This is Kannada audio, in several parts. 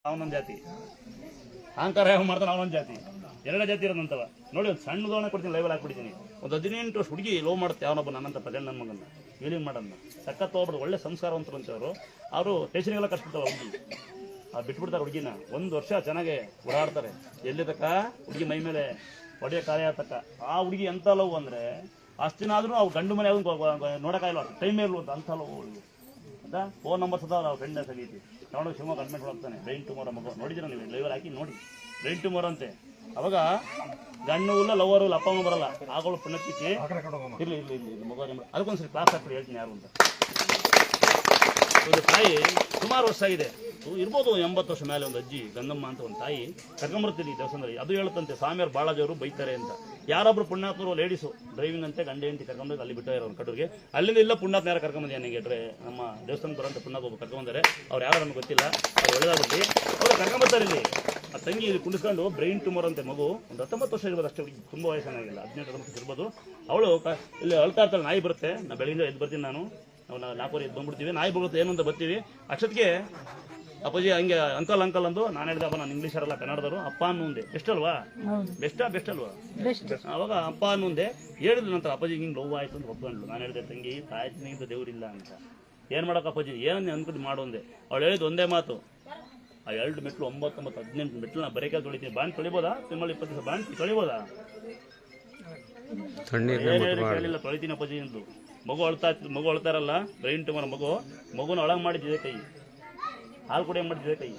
ಅವನೊಂದು ಜಾತಿ, ಅಹಂಕಾರ ಯಾವ ಮಾಡ್ತಾನೆ ಅವನೊಂದು ಜಾತಿ, ಎರಡೇ ಜಾತಿ ಇರೋದಂತವ. ನೋಡಿ ಒಂದು ಸಣ್ಣ ಉದಾಹರಣೆ ಕೊಡ್ತೀನಿ, ಲೈವಲ್ಲಿ ಹಾಕ್ಬಿಡ್ತೀನಿ. ಒಂದು 18 ವರ್ಷ ಹುಡುಗಿ ಲವ್ ಮಾಡುತ್ತೆ ಅವನೊಬ್ಬ ನನ್ನಂತ ಪ್ರೆಸೆಂಟ್ ನನ್ನ ಮಗನ ಏನೇನು ಮಾಡೋಣ ಸಖತ್ ಹೋಗ್ಬಿಡು. ಒಳ್ಳೆ ಸಂಸ್ಕಾರವಂತರು ಅಂತವರು ಅವರು ಸ್ಟೇಷನ್ಗೆಲ್ಲ ಕಟ್ಬಿಡ್ತಾವೆ ಹುಡುಗಿ, ಬಿಟ್ಬಿಡ್ತಾರೆ ಹುಡುಗಿನ. 1 ವರ್ಷ ಚೆನ್ನಾಗೆ ಓಡಾಡ್ತಾರೆ. ಎಲ್ಲಿ ತಕ್ಕ ಹುಡುಗಿ ಮೈ ಮೇಲೆ ಒಡೆಯ ಕಾರ್ಯ ತಕ್ಕ. ಆ ಹುಡುಗಿ ಎಂಥ ಲವ್ ಅಂದರೆ ಅಷ್ಟು ದಿನ ಆದ್ರೂ ಅವ್ರು ಗಂಡು ಮನೆ ನೋಡೋಕ್ಕಾಗಿಲ್ಲ, ಟೈಮ್ ಇರಲು ಅಂತ ಅಂಥ ಲವ್ ಹುಡುಗಿ ಅಂತ. ಫೋನ್ ನಂಬರ್ ಸದ ಅವ್ರ ಫ್ರೆಂಡ್ ಸಗೈತಿ ತಗೊಂಡು ಶಿವಮೊಗ್ಗ ಅಡ್ಮಿಟ್ ಹೋಗ್ತಾನೆ. ಬ್ರೈನ್ ಟ್ಯೂಮರ್ ಮಗು ನೋಡಿದ್ರೆ ನೀವು ಲೈವಲ್ಲಿ ಹಾಕಿ ನೋಡಿ, ಬ್ರೈನ್ ಟ್ಯೂಮರ್ ಅಂತೆ. ಅವಾಗ ಗಂಡು ಇಲ್ಲ ಲವರ್ ಇಲ್ಲ, ಅಪ್ಪ ಅಮ್ಮ ಬರಲ್ಲ, ಆಗಳು ಪುಣ್ಯಕ್ಕೆ ಇರ್ಲಿ ಇರ್ಲಿ ಇರ್ಲಿ ಮಗು. ಅದಕ್ಕೊಂದ್ಸರಿ ಕ್ಲಾಸ್ ಹಾಕ್ಬಿಡಿ ಹೇಳ್ತೀನಿ ಯಾರು ಅಂತ. ಒಂದು ತಾಯಿ ಸುಮಾರು ವರ್ಷ ಆಗಿದೆ, ಇರ್ಬೋದು 80 ವರ್ಷ ಮೇಲೆ, ಒಂದು ಅಜ್ಜಿ ಗಂಗಮ್ಮ ಅಂತ ಒಂದು ತಾಯಿ ಕರ್ಕೊಂಬರ್ತೀವಿ ದೇವಸ್ಥಾನದಲ್ಲಿ. ಅದು ಹೇಳುತ್ತಂತೆ ಸ್ವಾಮಿಯವ್ರು ಬಾಳಾಜಿಯವರು ಬೈತಾರೆ ಅಂತ. ಯಾರೊಬ್ರು ಪುಣ್ಯಾತ್ಮರು ಲೇಡೀಸು ಡ್ರೈವಿಂಗ್ ಅಂತೆ ಗಂಡ ಹೆಂಡತಿ ಕರ್ಕೊಂಡ್ರೆ ಅಲ್ಲಿ ಬಿಟ್ಟು ಇರೋರು ಕಡೂರಿಗೆ. ಅಲ್ಲಿಂದ ಇಲ್ಲ ಪುಣ್ಯಾತ್ಮ ಯಾರು ಕರ್ಕೊಂಬಂದಿ ನನಗೆ ನಮ್ಮ ದೇವಸ್ಥಾನಕ್ಕೆ ಬರೋಂಥ ಪುಣ್ಯಾತ್ಮ ಒಬ್ಬ ಕರ್ಕೊಂಬಂದರೆ. ಅವ್ರು ಯಾರು ನಮ್ಗೆ ಗೊತ್ತಿಲ್ಲ, ಅವ್ರು ಒಳ್ಳೆದಾಗ್ಬಿಟ್ಟು ಅವ್ರು ಕರ್ಕೊಂಬರ್ತಾರೆ ಇಲ್ಲಿ. ಆ ತಂಗಿ ಇಲ್ಲಿ ಕುಂಡಿಸ್ಕೊಂಡು ಬ್ರೈನ್ ಟ್ಯೂಮರ್ ಅಂತೆ ಮಗು, ಒಂದು 19 ವರ್ಷ ಇರ್ಬೋದು ಅಷ್ಟೇ, ತುಂಬ ವಯಸ್ಸಾಗಿಲ್ಲ, 18-19 ಇರ್ಬೋದು. ಅವಳು ಇಲ್ಲಿ ಅಳ್ತಾ ಇರ್ತಾಳೆ. ನಾಯಿ ಬರುತ್ತೆ, ನಾ ಬೆಳಗಿಂದ ಎದ್ದು ಬರ್ತೀನಿ, ನಾವು 4 ಎದ್ದು ಬಂದ್ಬಿಡ್ತೀವಿ. ನಾಯಿ ಬರುತ್ತೆ ಏನು ಅಂತ ಬರ್ತೀವಿ. ಅಷ್ಟೊತ್ತಿಗೆ ಅಪ್ಪಾಜಿ ಹಂಗೆ ಅಂಕಲ್ ಅಂಕಲ್ ಅಂದು ನಾನು ಹೇಳಿದೆ, ಅಪ್ಪ ನಾನು ಇಂಗ್ಲೀಷರಲ್ಲ ಕನ್ನಡದವರು, ಅಪ್ಪ ಅನ್ನುಂದೆ ಬೆಸ್ಟ್ ಅಲ್ವಾ, ಬೆಸ್ಟ್ ಅಲ್ವಾ. ಅವಾಗ ಅಪ್ಪ ಅನ್ನುಂದೆ ಹೇಳಿದ್ರು. ನಂತರ ಅಪ್ಪಾಜಿ ಹಿಂಗೆ ಲವ್ ಆಯ್ತು ಅಂತ ಒಪ್ಕೊಂಡ್ಲು. ನಾನು ಹೇಳಿದೆ ತಂಗಿ ತಾಯ್ತಿನಿಂದ ದೇವರಿಲ್ಲ ಅಂತ. ಏನು ಮಾಡೋಕೆ ಅಪ್ಪಾಜಿ ಏನನ್ನ ಅನ್ಕೊಂಡು ಮಾಡೋಂದೆ. ಅವಳು ಹೇಳಿದ್ದು ಒಂದೇ ಮಾತು, ಆ 2 ಮೆಟ್ಲು 9, 9, 18 ಮೆಟ್ಲು ನಾ ಬರೇಕಾಲ್ ತೊಳಿತೀನಿ. ಬಾಂಡ್ ತೊಳಿಬೋದಾ? ತಿಂಗಳು 20 ದಿವಸ ಬಾಂಡ್ ತೊಳಿಬೋದಾ? ಕೇಳಿಲ್ಲ, ತೊಳಿತೀನಿ ಅಪ್ಪಾಜಿ ಎಂದು. ಮಗು ಅಳ್ತಾರಲ್ಲ, ಬ್ರೈನ್ ಟ್ಯೂಮರ್ ಮಗುನ ಒಳಗೆ ಮಾಡಿದ್ದಿದೆ ಕೈ, ಹಾಲು ಕೂಡ ಏನು ಮಾಡಿದ್ದೆ ಕೈ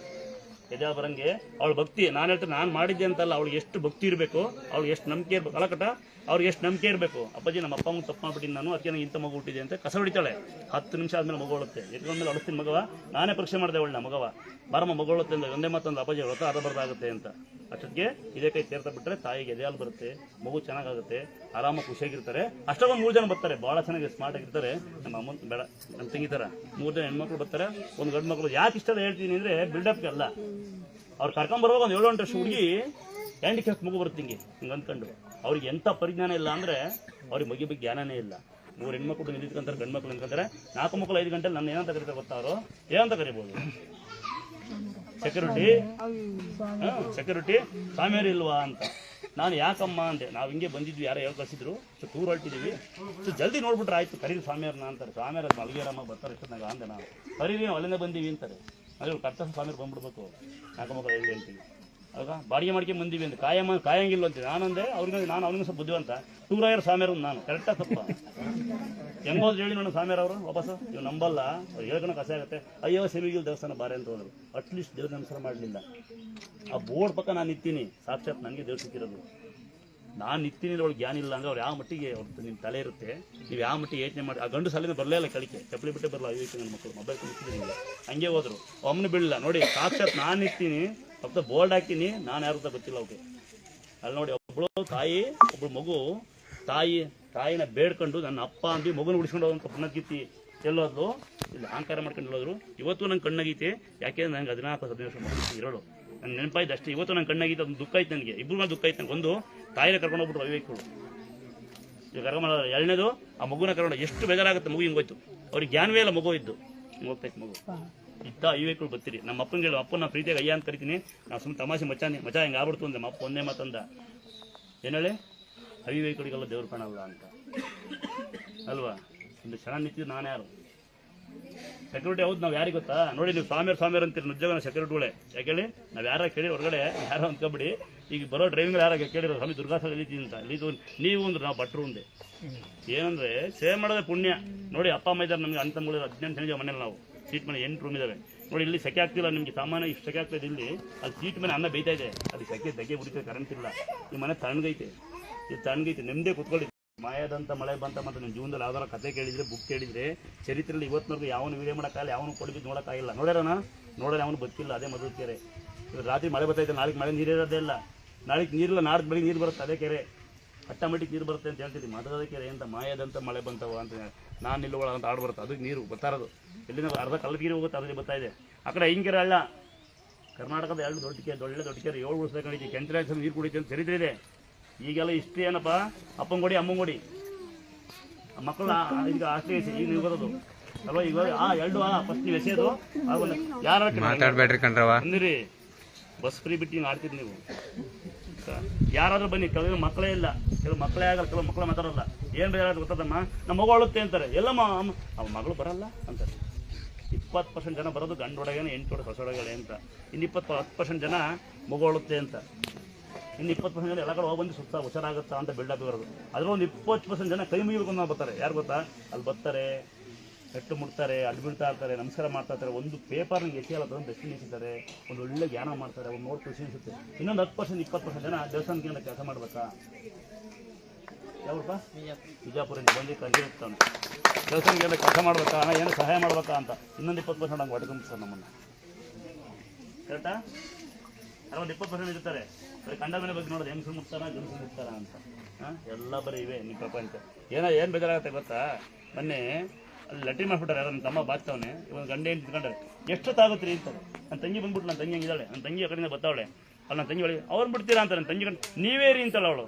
ಎದೆ ಬರಂಗೆ. ಅವಳು ಭಕ್ತಿ, ನಾನು ಹೇಳ್ತೀನಿ ನಾನು ಮಾಡಿದ್ದೆ ಅಂತಲ್ಲ, ಅವಳಿಗೆ ಎಷ್ಟು ಭಕ್ತಿ ಇರಬೇಕು, ಅವ್ಳಿಗೆ ಎಷ್ಟು ನಂಬಿಕೆ ಇರಬೇಕು, ಅಲಕಟ ಅವ್ರಿಗೆ ಎಷ್ಟು ನಂಬಿಕೆ ಇರಬೇಕು. ಅಪ್ಪಾಜಿ ನಮ್ಮ ಅಪ್ಪ ತಪ್ಪು ಮಾಡ್ಬಿಟ್ಟಿನಿ ನಾನು, ಅದಕ್ಕೆ ನನಗೆ ಇಂಥ ಮಗು ಹುಟ್ಟಿದೆ ಅಂತ ಕಸ ಹೊಡಿತಾಳೆ. 10 ನಿಮಿಷ ಆದ್ಮೇಲೆ ಮಗು ಹೊಳುತ್ತೆ. ಎತ್ಕೊಂಡ್ಮೇಲೆ ಅಳಿಸ್ತೀನಿ ಮಗವ, ನಾನೇ ಪರೀಕ್ಷೆ ಮಾಡಿದೆ ಅವಳನ್ನ, ಮಗವ ಬಾರಮ್ಮ ಮಗು ಹೊಳುತ್ತೆ ಅಂತ. ಒಂದೇ ಮಾತೊಂದು ಅಪ್ಪಾಜಿ ಹೊರತ ಅರ್ಧ ಬರ್ದಾಗುತ್ತೆ ಅಂತ. ಅಷ್ಟೊತ್ತಿಗೆ ಇದೇ ಕೈ ಸೇರ್ತಾ ಬಿಟ್ಟರೆ ತಾಯಿಗೆ ಎದೆ ಹಾಲು ಬರುತ್ತೆ, ಮಗು ಚೆನ್ನಾಗುತ್ತೆ, ಆರಾಮಾಗಿ ಖುಷಿಯಾಗಿರ್ತಾರೆ. ಅಷ್ಟೊಂದು 3 ಜನ ಬರ್ತಾರೆ, ಭಾಳ ಚೆನ್ನಾಗಿ ಸ್ಮಾರ್ಟ್ ಆಗಿರ್ತಾರೆ. ನಮ್ಮ ಅಮ್ಮ ಬೇಡ ನಮ್ಮ ತಂಗಿತಾರ 3 ಜನ ಹೆಣ್ಮಕ್ಳು ಬರ್ತಾರೆ, ಒಂದು ಗಂಡು ಮಕ್ಕಳು. ಯಾಕೆ ಇಷ್ಟ ಹೇಳ್ತೀನಿ ಅಂದರೆ ಬಿಲ್ಡಪ್ಗೆ ಅಲ್ಲ, ಅವ್ರು ಕರ್ಕೊಂಬರುವಾಗ ಒಂದು 7 ವರ್ಷ ಹುಡುಗಿ ಹ್ಯಾಂಡಿಕ್ಯಾಪ್ ಮಗು ಬರುತ್ತೆ ಹಿಂಗೆ ಅಂದ್ಕೊಂಡು. ಅವ್ರಿಗೆ ಎಂಥ ಪರಿಜ್ಞಾನ ಇಲ್ಲ ಅಂದರೆ ಅವ್ರಿಗೆ ಬಗ್ಗೆ ಜ್ಞಾನನೇ ಇಲ್ಲ. 3 ಹೆಣ್ಮಕ್ಳು ನಿಂತ್ಕೊಂತಾರೆ, ಗಂಡು ಮಕ್ಳು ನಿಂತ್ಕೊಂತಾರೆ. 4 ಮಕ್ಕಳು 5 ಗಂಟೆಲಿ ನನ್ನ ಏನಂತ ಕರೀತಾರೆ ಗೊತ್ತಾ? ಅವರು ಏನಂತ ಕರಿಬೋದು? ಸೆಕ್ಯೂರಿಟಿ ಸ್ವಾಮಿಯವರು ಇಲ್ವಾ ಅಂತ. ನಾನು ಯಾಕಮ್ಮ ಅಂದೆ. ನಾವು ಹಿಂಗೆ ಬಂದಿದ್ವಿ, ಯಾರೋ ಹೇಳಿ ಕಳಿಸಿದ್ರು, ಟೂರ್ ಹೊರಟಿದ್ದೀವಿ, ಜಲ್ದಿ ನೋಡ್ಬಿಟ್ರೆ ಆಯ್ತು, ಕರೀರಿ ಸ್ವಾಮಿಯವ್ರನ್ನ ಅಂತಾರೆ. ಸ್ವಾಮಿಯವ್ರ ಮಲಗಿರಮ್ಮ ಬರ್ತಾರೆ ಇಷ್ಟೊಂದು ಅಂದೆ ನಾನು. ಕರೀರಿ ನಾವು ಅಲ್ಲಿಂದ ಬಂದೀವಿ ಅಂತಾರೆ. ಅದ್ರ ಕರ್ತ ಸ್ವಾಮಿಯವ್ರು ಬಂದ್ಬಿಡ್ಬೇಕು 4 ಮಕ್ಕಳು 5 ಗಂಟೆಗೆ. ಆಗ ಬಾಡಿಗೆ ಮಾಡ್ಕೊಂಡು ಬಂದೀವಿ ಅಂತ ಕಾಯಂಗಿಲ್ಲ ಅಂತೆ. ನಾನಂದೆ ನಾನು ಅವ್ನಿಗೆ ಸ್ವಲ್ಪ ಬುದ್ಧಿವಂತ. ಟೂರಾಯರ್ ಸ್ವಾಮಿಯವ್ರು ನಾನು ಕರೆಕ್ಟಾಗಿ ತಪ್ಪ ಹೆಂಗೋದು ಹೇಳಿ ನಾನು ಸ್ವಾಮಿಯವ್ರವರು ವಾಪಸ್ ಇವ್ ನಂಬಲ್ಲ, ಅವ್ರು ಹೇಳ್ಕೊಂಡು ಕಸ ಆಗುತ್ತೆ. ಅಯ್ಯೋ ಸೆಮಿಗಿಲ್ ದೇವಸ್ಥಾನ ಬಾರೆ ಅಂತ ಹೋದ್ರು. ಅಟ್ಲೀಸ್ಟ್ ದೇವ್ರ ನಮಸ್ಕಾರ ಮಾಡಲಿಲ್ಲ. ಆ ಬೋರ್ಡ್ ಪಕ್ಕ ನಾನು ನಿಂತೀನಿ, ಸಾಕ್ಷಾತ್ ನನಗೆ ದೇವ್ರು ಸಿಕ್ಕಿರೋದು. ನಾನು ನಿಂತೀನಿ ಅವ್ಳಿಗೆ ಜ್ಞಾನ ಇಲ್ಲ ಅಂದರೆ ಅವ್ರು ಯಾವ ಮಟ್ಟಿಗೆ ಅವ್ರ ನಿಮ್ಮ ತಲೆ ಇರುತ್ತೆ, ನೀವು ಯಾವ ಮಟ್ಟಿಗೆ ಯೋಚನೆ ಮಾಡಿ. ಆ ಗಂಡು ಸಾಲಿನ ಬರಲೇ ಇಲ್ಲ ಕಳಿಕೆ, ಚಪ್ಪಲಿ ಬಿಟ್ಟೆ ಬರಲ್ಲ. ಐವತ್ತು ನನ್ನ ಮಕ್ಕಳು ಮೊಬೈಲ್ ಕಳಿಸ್ತಿದ್ದೀನಿ, ಹಂಗೆ ಹೋದ್ರು. ಒಮ್ಮೆ ಬೀಳಿಲ್ಲ ನೋಡಿ, ಸಾಕ್ಷಾತ್ ನಾನು ನಿಂತೀನಿ, ಫಕ್ತ ಬೋರ್ಡ್ ಹಾಕ್ತೀನಿ, ನಾನು ಯಾರು ಅಂತ ಗೊತ್ತಿಲ್ಲ ಅವ್ರಿಗೆ. ಅಲ್ಲಿ ನೋಡಿ ಒಬ್ಬಳು ತಾಯಿ, ಒಬ್ಬಳು ಮಗು, ತಾಯಿನ ಬೇಡ್ಕೊಂಡು ನನ್ನ ಅಪ್ಪ ಅಂದು ಮಗುನ ಉಳಿಸ್ಕೊಂಡು ಹೋದಂಥ ಪುನರ್ಗೀತಿ ಎಲ್ಲೋದ್ಲು. ಇಲ್ಲಿ ಅಹಂಕಾರ ಮಾಡ್ಕೊಂಡು ಹೇಳೋದ್ರು. ಇವತ್ತು ನಂಗೆ ಕಣ್ಣಾಗೈತೆ, ಯಾಕೆಂದ್ರೆ ನನಗೆ 14-15 ವರ್ಷ ಮಗು ಇರೋಳು. ನನ್ನ ನೆನಪಾಯ್ತು ಅಷ್ಟೇ. ಇವತ್ತು ನಂಗೆ ಕಣ್ಣಾಗಿತ್ತು, ಅದು ದುಃಖ ಆಯ್ತು ನನಗೆ. ಇಬ್ಬರು ಮೇಲೆ ದುಃಖ ಆಯ್ತು ನನಗೆ. ಒಂದು ತಾಯಿನ ಕರ್ಕೊಂಡು ಹೋಗ್ಬಿಟ್ರು ಅವಿವೇಕಗಳು, ಈಗ ಕರ್ಕೊಂಡ. 2ನೇದು ಆ ಮಗುನ ಕರ್ಕೊಂಡು ಎಷ್ಟು ಬೇಜಾರಾಗುತ್ತೆ. ಮಗು ಹಿಂಗೋಯ್ತು, ಅವ್ರಿಗೆ ಜ್ಞಾನವೇ ಇಲ್ಲ, ಮಗು ಇದ್ದು ಹಿಂಗೆ ಹೋಗ್ತಾಯ್ತು ಮಗು. ಇದ್ದ ಅವಿವೇಕಗಳು ಬರ್ತೀರಿ. ನಮ್ಮ ಅಪ್ಪನಿಗೆ ಹೇಳು, ಅಪ್ಪನ ಪ್ರೀತಿಯಾಗಿ ಅಯ್ಯ ಅಂತ ಕರಿತೀನಿ. ನಾವು ಸುಮ್ಮನೆ ತಮಾಷೆ ಮಚ್ಚ ಹಿಂಗೆ ಆಗ್ಬಿಡ್ತು ಅಂದ್ರೆ ನಮ್ಮ ಅಪ್ಪ ಒಂದೇ ಮಾತಂದ, ಏನು ಹೇಳಿ, ಅವಿವೇಕಗಳಿಗೆಲ್ಲ ದೇವ್ರು ಕಾಣಲ್ಲ ಅಂತ ಅಲ್ವಾ. ಒಂದು ಕ್ಷಣ ನಿಂತಿದ್ದು ನಾನು ಯಾರು? ಸೆಕ್ಯೂರಿಟಿ ಹೌದು. ನಾವು ಯಾರಿಗೆ ಗೊತ್ತಾ ನೋಡಿ, ನೀವು ಸ್ವಾಮಿಯವ್ರು ಅಂತೀರಿ, ನಿಜವಾಗ ಸೆಕ್ಯೂರಿಟಿಗಳೇ. ಯಾಕೆ ಹೇಳಿ, ನಾವು ಯಾರ ಕೇಳಿ ಹೊರಗಡೆ ಯಾರೋ ಅಂದ್ಕೊಬಿಡಿ. ಈಗ ಬರೋ ಡ್ರೈವಿಂಗ್ ಯಾರಾಗ ಕೇಳಿರೋ ಸ್ವಾಮಿ ದುರ್ಗಾಸಲ್ಲಿ ಇಲ್ಲಿದ್ದೀನಿ ಅಂತ. ಇಲ್ಲಿ ನೀವು ಅಂದ್ರೆ ನಾವು ಭಟ್ರು ಒಂದೇ. ಏನಂದರೆ ಸೇವ್ ಮಾಡೋದೇ ಪುಣ್ಯ. ನೋಡಿ ಅಪ್ಪ ಅಮ್ಮ ಇದ್ದಾರೆ ನಮಗೆ, ಅಂತ ಮುಳಿದ್ರೆ 18 ಜನ ಮನೇಲಿ ನಾವು ಸೀಟ್ ಮನೆ 8 ರೂಮ್ ಇದ್ದಾವೆ. ನೋಡಿ ಇಲ್ಲಿ ಸೆಕೆ ಆಗ್ತಿಲ್ಲ ನಿಮಗೆ, ಸಾಮಾನ್ಯ ಇಷ್ಟು ಸೆಕೆ ಆಗ್ತಾಯಿದೆ. ಇಲ್ಲಿ ಅಲ್ಲಿ ಸೀಟ್ ಮನೆ ಅನ್ನ ಬೇಯ್ತಾ ಇದೆ, ಅದು ಸೆಕೆ ದಗ್ಗೆ ಬಿಡ್ತದೆ, ಕರೆಂಟ್ ಇಲ್ಲ. ಈ ಮನೆ ತಣ್ಣಗೈತೆ, ಇದು ತಣ್ಣಗೈತೆ, ನೆಮ್ಮದೇ ಕೂತ್ಕೊಳ್ಳಿ. ಮಾಯದಂತ ಮಳೆ ಬಂತ ಮತ್ತು ನಿಮ್ಮ ಜೀವನದಲ್ಲಿ ಯಾವ್ದಾರ ಕತೆ ಕೇಳಿದರೆ, ಬುಕ್ ಕೇಳಿದರೆ, ಚರಿತ್ರೆಯಲ್ಲಿ ಇವತ್ತಿನವರೆಗೂ ಯಾವನು ವೀಡಿಯೋ ಮಾಡೋಕ್ಕಾಗಲ್ಲ, ಯಾವನು ಕೊಡಬಿದ್ದು ನೋಡೋಕ್ಕಾಗಿಲ್ಲ. ನೋಡೋಣ ಅವನು ಬದುಕಿಲ್ಲ. ಅದೇ ಮೊದಲು ಕೆರೆ. ರಾತ್ರಿ ಮಳೆ ಬರ್ತಾಯಿದೆ, ನಾಳೆಗೆ ಮಳೆ ನೀರಿರೋದೇ ಇಲ್ಲ, ನಾಳೆಗೆ ನೀರಿಲ್ಲ, ನಾಡ್ದು ಬೆಳಿಗ್ಗೆ ನೀರು ಬರುತ್ತೆ, ಅದೇ ಕೆರೆ. ಆಟೋಮೆಟಿಕ್ ನೀರು ಬರುತ್ತೆ ಅಂತ ಹೇಳ್ತಿದ್ವಿ. ಮತದ ಕೆರೆ ಅಂತ ಮಾಯದಂತ ಮಳೆ ಬಂತವ ಅಂತ ನಾನು ನಿಲ್ಲುವಳ ಅಂತ ಆಡು ಬರುತ್ತೆ. ಅದಕ್ಕೆ ನೀರು ಬರ್ತಾ ಇರೋದು ಎಲ್ಲಿಂದ ಅರ್ಧ ಕಲ್ಲಗಿರಿ ಹೋಗುತ್ತೆ, ಅದರಲ್ಲಿ ಬರ್ತಾ ಇದೆ. ಆ ಕಡೆ ಹಿಂಗೆರೆ ಹಳ್ಳ, ಕರ್ನಾಟಕದ 2 ದೊಡ್ಡ ಕೆರೆ, ದೊಡ್ಡ ಕೆರೆ 7 ಉಳಿಸ್ಬೇಕಂಡಿದ್ದೆ. ಕೆಂಚರ ನೀರು ಕುಡಿತೀವಿ ಅಂತ ಚರಿತ್ರೆ ಇದೆ. ಈಗೆಲ್ಲ ಇಷ್ಟು ಏನಪ್ಪ, ಅಪ್ಪಂಗೊಡಿ ಅಮ್ಮಂಗೊಡಿ ಮಕ್ಕಳು ಈಗ ಆಸ್ಟ್ರೇಲಿಯಾ ಈಗ ನೀವು ಬರೋದು ಅಲ್ವಾ. ಈಗ 2 ಫಸ್ಟ್ ನೀವು ಎಸೆಯೋದು ಯಾರು ಅಂದಿರಿ ಬಸ್ ಫ್ರೀ ಬಿಟ್ಟು ಹಿಂಗೆ ಆಡ್ತೀರಿ ನೀವು. ಯಾರಾದರೂ ಬನ್ನಿ, ಕೆಲವು ಮಕ್ಕಳೇ ಇಲ್ಲ, ಕೆಲವು ಮಕ್ಕಳೇ ಆಗಲ್ಲ, ಕೆಲವು ಮಕ್ಕಳು ಮಾತಾಡಲ್ಲ. ಏನು ಬೇರೆ ಗೊತ್ತದಮ್ಮ, ನಮ್ಮ ಮಗು ಅಳುತ್ತೆ ಅಂತಾರೆ. ಎಲ್ಲಮ್ಮ ಅವ ಮಗಳು ಬರಲ್ಲ ಅಂತಾರೆ. 20% ಜನ ಬರೋದು ಗಂಡು ಒಳಗೇನೆ, 8 ಹೊಸ ಒಳಗಡೆ ಅಂತ. ಇನ್ನು 10% ಜನ ಮಗು ಅಳುತ್ತೆ ಅಂತ. ಇನ್ನು 20% ಜನ ಎಲ್ಲ ಕಡೆ ಹೋಗಿ ಬಂದು ಸುತ್ತ ಹುಷಾರಾಗುತ್ತಾ ಅಂತ ಬಿಲ್ಡಪ್ ಬರೋದು. ಅದರೊಂದು 20% ಜನ ಕೈ ಮುಗಿಬೇಕು ಬರ್ತಾರೆ. ಯಾರು ಗೊತ್ತಾ? ಅಲ್ಲಿ ಬರ್ತಾರೆ, ಹೆಟ್ಟು ಮುಡ್ತಾರೆ, ಅಲ್ಲಿ ಬೀಳ್ತಾ ಇರ್ತಾರೆ, ನಮಸ್ಕಾರ ಮಾಡ್ತಾ ಇರ್ತಾರೆ, ಒಂದು ಪೇಪರ್ನಿಗೆ ಎಸೆಯಲ್ಲ ತಂದು ಡಸ್ಟ್ಬಿನ್ ಎಸಿತಾರೆ, ಒಂದು ಒಳ್ಳೆ ಜ್ಞಾನ ಮಾಡ್ತಾರೆ, ಒಂದು ನೋಡಿ ಖುಷಿ ಅನಿಸುತ್ತೆ. ಇನ್ನೊಂದು 10% 20% ಜನ ದೇವಸ್ಥಾನಕ್ಕೆ ಕೆಲಸ ಮಾಡ್ಬೇಕಾ? ಯಾವಪ್ಪ? ಬಿಜಾಪುರಿಂದ ಬಂದು ಕಂಡಿರುತ್ತಾನೆ. ದೇವಸ್ಥಾನಕ್ಕೆಲ್ಲ ಕೆಲಸ ಮಾಡ್ಬೇಕಾ, ಏನು ಸಹಾಯ ಮಾಡ್ಬೇಕಾ ಅಂತ. ಇನ್ನೊಂದು 20% ಹಂಗೆ ಹೊಡೆದುಂಬಿಡ್ತಾರೆ ನಮ್ಮನ್ನು. ಕರೆಕ್ಟಾ? ಒಂದು 20% ಇರ್ತಾರೆ, ಬರೀ ಕಂಡ ಮನೆ ಬಗ್ಗೆ ನೋಡೋದು, ಹೆಂಗಸರು ಮುಟ್ತಾರ ಗಂಡಸರು ಮುಟ್ತಾರ ಅಂತ. ಎಲ್ಲ ಬರೀ ಇವೆ ನಿಮ್ಮ ಪ್ರಪಂಚ. ಏನು ಬೇಜಾರಾಗುತ್ತೆ ಗೊತ್ತಾ? ಮೊನ್ನೆ ಅಲ್ಲಿ ಲೆಟ್ರಿನ್ ಮಾಡಿಬಿಟ್ಟಾರೆ, ಯಾರು ನನ್ನ ತಮ್ಮ ಬಾಚ್ತವನೆ, ಇವಾಗ ಗಂಡ ಏನು ತಿಳ್ಕೊಂಡ್ರೆ ಎಷ್ಟೊತ್ತಾಗುತ್ತೆ ಅಂತಾರೆ. ನನ್ನ ತಂಗಿ ಬಂದ್ಬಿಟ್ಟು, ನನ್ನ ತಂಗಿ ಹಂಗಿದ್ದಾಳೆ, ನನ್ನ ತಂಗಿ ಆ ಕಡೆಯಿಂದ ಬರ್ತಾವಳೆ, ಅಲ್ಲಿ ನನ್ನ ತಂಗಿ ಒಳಗೆ ಅವ್ರು ಬಿಡ್ತೀರಾ ಅಂತ. ನನ್ನ ತಂಗಿ ಕಂಡು ನೀವೇ ರೀ ಅಂತಲ್ಲ ಅವಳು.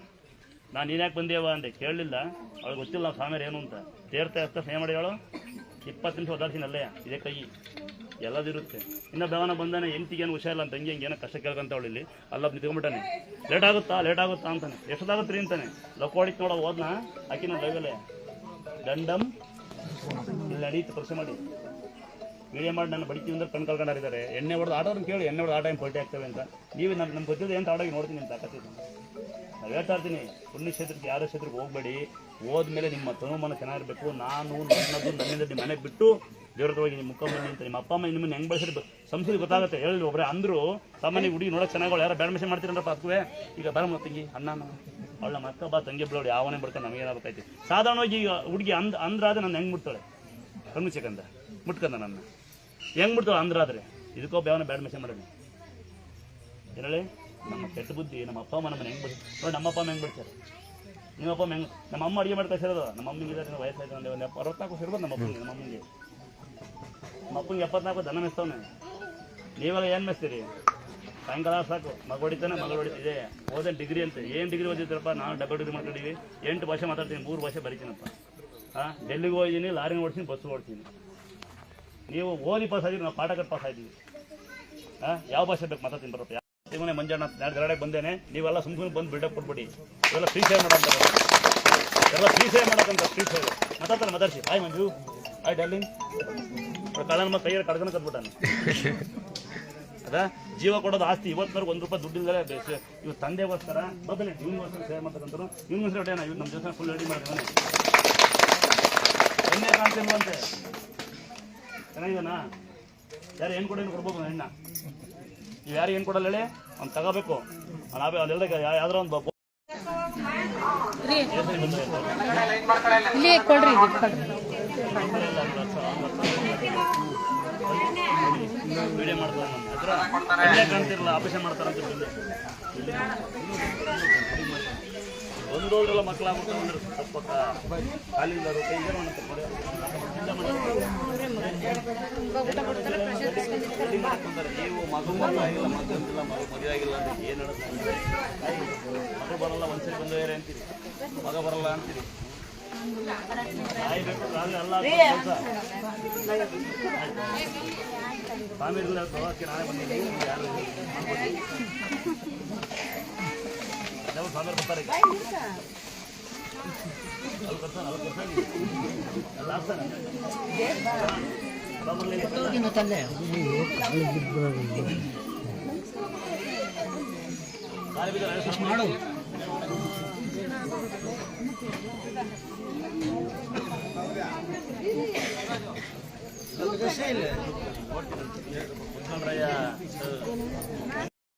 ನಾನು ನೀನ್ಯಾಕೆ ಬಂದೇವ ಅಂದೆ, ಕೇಳಲಿಲ್ಲ. ಅವಳಿಗೆ ಗೊತ್ತಿಲ್ಲ ನಾವು ಸ್ವಾಮಿಯರು ಏನು ಅಂತ. ತೇರ್ತಾ ಇರ್ತಾ ಸ್ನೇಹ ಮಾಡಿ ಹೇಳು, 20 ನಿಮಿಷ ಒದ್ದಾಡ್ತೀನಿ ಅಲ್ಲೇ, ಇದೇ ಕೈ ಎಲ್ಲದಿರುತ್ತೆ. ಇನ್ನು ಬೇವನ ಬಂದಾನೆ, ಹೆಂಡ್ತಿಗೇನು ಹುಷಾರಿಲ್ಲ ಅಂತ ತಂಗಿ ಹಂಗೇನೋ ಕಷ್ಟ ಕೇಳ್ಕೊಂತ ಅವಳು ಇಲ್ಲಿ ಅಲ್ಲ ನಿಂತ್ಕೊಂಡ್ಬಿಟ್ಟಾನೆ. ಲೇಟ್ ಆಗುತ್ತಾ ಅಂತಾನೆ. ಎಷ್ಟೊತ್ತಾಗುತ್ತೆ ರೀ ಅಂತಾನೆ. ಲಕೋಡಿಕ್ ನೋಡೋ ಹೋದ್ನ ಆಕಿನ ಲೈವಲ್ಲೇ ದಂಡಮ್ ಇಲ್ಲಿ ನಡೀತು. ಪರೀಕ್ಷೆ ಮಾಡಿ ವಿಡಿಯೋ ಮಾಡಿ ನಾನು ಬಡಿತೀವಿ ಅಂದ್ರೆ ಕಣ್ ಕಳ್ಕೊಂಡಿದ್ದಾರೆ. ಎಣ್ಣೆ ಹೊಡೆದು ಆಟೋರನ್ನ ಕೇಳಿ, ಎಣ್ಣೆ ಹೊಡೆದು ಆಟ ಏನು ಪಲ್ಟಿ ಆಗ್ತವೆ ಅಂತ. ನೀವು ನಮ್ಗೆ ಗೊತ್ತಿದೆ ಅಂತ ಆಡೋಗಿ ನೋಡ್ತೀನಿ ಅಂತ ತಾಕತ್ತಿದ್ದು ನಾವು ಹೇಳ್ತಾ ಇರ್ತೀನಿ. ಪುಣ್ಯಕ್ಷೇತ್ರಕ್ಕೆ ಯಾರ ಕ್ಷೇತ್ರಕ್ಕೆ ಹೋಗ್ಬೇಡಿ. ಹೋದ್ಮೇಲೆ ನಿಮ್ಮ ತನುಮಾನ ಚೆನ್ನಾಗಿರ್ಬೇಕು. ನಾನು ನನ್ನದು ನನ್ನಿಂದ ನಿಮ್ಮ ಮನೆಗೆ ಬಿಟ್ಟು ದೇವ್ರ ಹೋಗಿ ನಿಮ್ಮ ಮುಖಂಬನ್ನಿ ಅಂತ. ನಿಮ್ಮ ಅಪ್ಪ ಅಮ್ಮ ನಿಮ್ಮನ್ನು ಹೆಂಗೆ ಬೆಳೆಸಿದ್ರು ಸಂಸ್ಕೃತಿ ಗೊತ್ತಾಗುತ್ತೆ. ಹೇಳಿದ್ರು ಒಬ್ಬರೇ ಅಂದರು ಸಾಮಾನ್ಯ ಹುಡುಗಿ ನೋಡೋಕೆ ಚೆನ್ನಾಗೋಳು, ಯಾರು ಬ್ಯಾಡ್ ಮೆಸೇಜ್ ಮಾಡ್ತೀರಪ್ಪ ಅದಕ್ಕೂ. ಈಗ ಬರಮ್ಮ ತಂಗಿ ಅಣ್ಣನ ಅವಳ ಮಕ್ಕ ಬಾ ತಂಗಿ ಬಿಡೋಳು, ಯಾವನೇ ಬಿಡ್ಕೊಂಡು ನಮಗೇನಾಗಬೇಕೈತಿ. ಸಾಧಾರಣವಾಗಿ ಈಗ ಹುಡುಗಿ ಅಂದ್ರಾದ್ರೆ ನಾನು ಹೆಂಗೆ ಮುಟ್ತಾಳೆ? ಕಣ್ಣು ಚಿಕಂದ ಮುಟ್ಕಂದ ನನ್ನ ಹೆಂಗೆ ಬಿಡ್ತಾಳೆ ಅಂದ್ರಾದ್ರೆ. ಇದಕ್ಕೊಬ್ಬ ಯಾವನ ಬ್ಯಾಡ್ ಮೆಸೇಜ್ ಮಾಡೋದು ಹೇಳಿ. ನಮ್ಮ ಕೆಟ್ಟ ಬುದ್ಧಿ. ನಮ್ಮ ಅಪ್ಪ ಅಮ್ಮ ನಮ್ಮನ್ನು ಹೆಂಗೆ ಬಿಡ್ತಾರೆ ನೋಡಿ. ನಮ್ಮ ಅಪ್ಪ ಅಮ್ಮ ಹೆಂಗೆ ಬಿಡ್ತಾರೆ, ನಿಮ್ಮ ಅಪ್ಪ ಅಮ್ಮ ಹೆಂಗೆ? ನಮ್ಮ ಅಮ್ಮ ಅಡುಗೆ ಮಾಡ್ತಾ ಇರೋದು. ನಮ್ಮ ಅಮ್ಮಿಗೆ ವಯಸ್ಸಾಯ್ತು, ಒಂದು 64 ವರ್ಷ ಇರ್ಬೋದು ನಮ್ಮ ಅಪ್ಪನಿಗೆ. ನಮ್ಮ ಅಮ್ಮನಿಗೆ 74 ದನ ಮೆಸ್ತವನೆ. ನೀವೆಲ್ಲ ಏನು ಮೆಸ್ತೀರಿ? ಸಾಯಂಕಾಲ ಸಾಕು ಮಗ ಹೊಡಿತಾನೆ, ಮಗಳು ಹೊಡಿತಿದೆ. ಓದೇನು ಡಿಗ್ರಿ ಅಂತ. ಏನು ಡಿಗ್ರಿ ಓದಿದ್ರಪ್ಪ? ನಾವು ಡಬಲ್ ಡಿಗ್ರಿ ಮಾಡ್ಕೊಂಡಿವಿ. 8 ಭಾಷೆ ಮಾತಾಡ್ತೀನಿ, 3 ಭಾಷೆ ಬರೀತೀನಪ್ಪ. ಡೆಲ್ಲಿಗೆ ಹೋಗಿದ್ದೀನಿ, ಲಾರಿನ ಓಡಿಸ್ತೀನಿ, ಬಸ್ಸು ಓಡಿಸ್ತೀನಿ. ನೀವು ಓದಿ ಪಾಸ್ ಆಗಿರಿ, ನಾವು ಪಾಠಕ್ಕೆ ಪಾಸ್ ಆಗಿದ್ದೀವಿ. ಯಾವ ಭಾಷೆ ಬೇಕು ಮಾತಾಡ್ತೀನಿ ಬರಪ್ಪ. ಮನೆ ಮಂಜಣ್ಣ ಗರಡೆಗೆ ಬಂದೇನೆ. ನೀವೆಲ್ಲ ಸುಮ್ಮನೆ ಬಂದು ಬಿಲ್ಡಪ್ ಕೊಟ್ಬಿಡಿ. ಇವೆಲ್ಲ ಫ್ರೀ ಸೇವ್ ಮಾಡೋಂತಾರೆ, ಎಲ್ಲ ಫ್ರೀ ಸೇವ್ ಮಾಡೋಕ್ಕಂತ. ಫ್ರೀ ಸೇವ್ ಮಾತಾಡ್ತಾರೆ, ಮಾತಾಡ್ಸಿ. ಹಾಯ್ ಮಂಜು, ಹಾಯ್ ಡಾರ್ಲಿಂಗ್. ಕಳ್ಳನ ಮಗ ಕೈಯಲ್ಲಿ ಕಡ್ಕೊಂಡು ಕದ್ಬಿಟ್ಟಾನೆ. ಅದಾ ಜೀವ ಕೊಡೋದು ಆಸ್ತಿ. ಇವತ್ತಿನವ್ರಿಗೆ 1 ರೂಪಾಯಿ ದುಡ್ಡಿಂದಲೇ ಇವ್ರು ತಂದೆಗೋಸ್ಕರ ಬದಲೇ ಇವ್ನಿಗೋಸ್ಕರ ಸೇವ್ ಮಾಡ್ತಕ್ಕಂಥವ್ರು. ಇವ್ನಿಗೋಸ್ಕರ ಹೊಟ್ಟೆ ನಾವು ನಮ್ಮ ಜೊತೆ ಫುಲ್ ರೆಡಿ ಮಾಡಿದ್ದಾನೆ. ಎಣ್ಣೆ ಕಾಣ್ತಿಲ್ವಂತೆ, ಚೆನ್ನಾಗಿದ್ದಾನಾ? ಯಾರು ಏನು ಕೊಡ್ಬೋದು ಹೆಣ್ಣ? ನೀವು ಯಾರು ಏನು ಕೊಡಲ್ಲ ಹೇಳಿ, ಅವ್ನು ತಗೋಬೇಕು. ಅಲ್ಲೆಲ್ಲ ಯಾವ್ದಾರ ಒಂದು ವಿಡಿಯೋ ಮಾಡ್ತಾರೆ. ನಮ್ಮ ಹತ್ರ ಎಣ್ಣೆ ಕಾಣ್ತಿರಲ್ಲ, ಆಪರೇಷನ್ ಮಾಡ್ತಾರಂತ. ಒಂದೋದ್ರೆಲ್ಲ ಮಕ್ಕಳಾಗ್ಬಿಟ್ಟು ಅಂದ್ರೆ ಸ್ವಲ್ಪ ಕಾಲಿಲ್ಲರು ಕೈಗೆ ನೀವು ಮಗು ಆಗಿಲ್ಲ, ಮಕ್ಕಳಿಲ್ಲ, ಮದುವೆ ಆಗಿಲ್ಲ ಅಂದ್ರೆ ಏನು ಹೇಳುತ್ತೆ? ಮಗು ಬರಲ್ಲ, ಒಂದ್ಸರಿ ಬಂದೇರೆ ಅಂತೀರಿ, ಮಗ ಬರಲ್ಲ ಅಂತೀರಿ. ಕಾಯ್ಬೇಕು ಅಲ್ಲ ಕೆಲಸ. ಸ್ವಾಮಿಗಳ ಪ್ರವಾಸಕ್ಕೆ ನಾಳೆ ಬಂದಿದ್ದೀನಿ. ಯಾರು ಸ್ವಾಮಿ ಬರ್ತಾರೆ, ಮಾಡು.